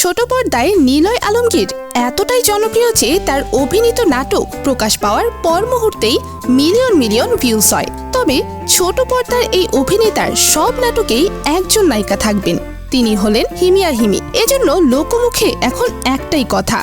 ছোট পর্দায় নিলয় আলমগীর এতটাই জনপ্রিয় যে তার অভিনীত নাটক প্রকাশ পাওয়ার পর মুহূর্তেই মিলিয়ন মিলিয়ন ভিউজ হয়। তবে ছোট পর্দার এই অভিনেতার সব নাটকেই একজন নায়িকা থাকবেন, তিনি হলেন হিমি আর হিমি। এজন্য লোকমুখে এখন একটাই কথা,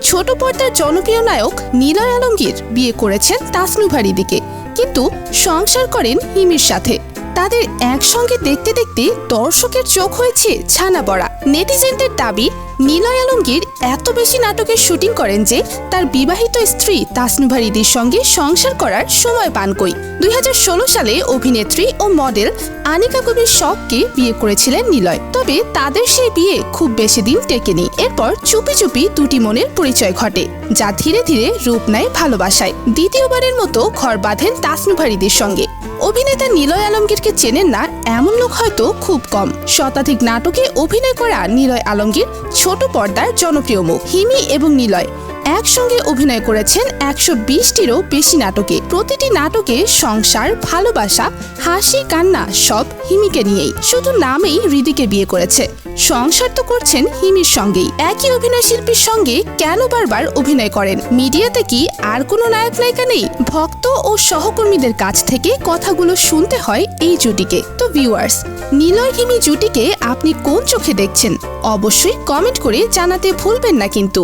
ছোট পর্দার জনপ্রিয় নায়ক নিলয় আলমগীর বিয়ে করেছেন তাসনুভা রিদিকে, কিন্তু সংসার করেন হিমির সাথে। তাদের একসঙ্গে দেখতে দেখতে দর্শকের চোখ হয়েছে ছানা বড়া। নেটিজেনদের দাবি, নিলয় আলমগীর এত বেশি নাটকের শুটিং করেন যে তার বিবাহিত স্ত্রী তাসনুভা রিদির সঙ্গে সংসার করার সময় পান কই। 2016 সালে অভিনেত্রী ও মডেল আনিকা কবির শখকে বিয়ে করেছিলেন নিলয়। তবে তাদের সেই বিয়ে খুব বেশি দিন টেকেনি। এরপর চুপি চুপি দুটি মনের পরিচয় ঘটে, যা ধীরে ধীরে রূপ নেয় ভালোবাসায়। দ্বিতীয়বারের মতো ঘর বাঁধেন তাসনুভা রিদির সঙ্গে। অভিনেতা নিলয় আলমগীরকে চেনেন না এমন লোক হয়তো খুব কম। শতাধিক নাটকে অভিনয় করা নিলয় আলমগীর ছোট পর্দার জনপ্রিয় মুখ। হিমি এবং নিলয় একসঙ্গে অভিনয় করেছেন 120টিরও বেশি নাটকে। প্রতিটি নাটকে সংসার, ভালোবাসা, হাসি, কান্না সব হিমিকে নিয়েই। শুধু নামেই হৃদিকে বিয়ে করেছে, সংসার তো করছেন হিমির সঙ্গেই। একই অভিনয় শিল্পীর সঙ্গে কেন বারবার অভিনয় করেন? মিডিয়াতে কি আর কোনো নায়ক নায়িকা নেই? ভক্ত ও সহকর্মীদের কাছ থেকে কথাগুলো শুনতে হয় এই জুটিকে। তো ভিউয়ার্স, নিলয় হিমি জুটিকে আপনি কোন চোখে দেখছেন? অবশ্যই কমেন্ট করে জানাতে ভুলবেন না কিন্তু।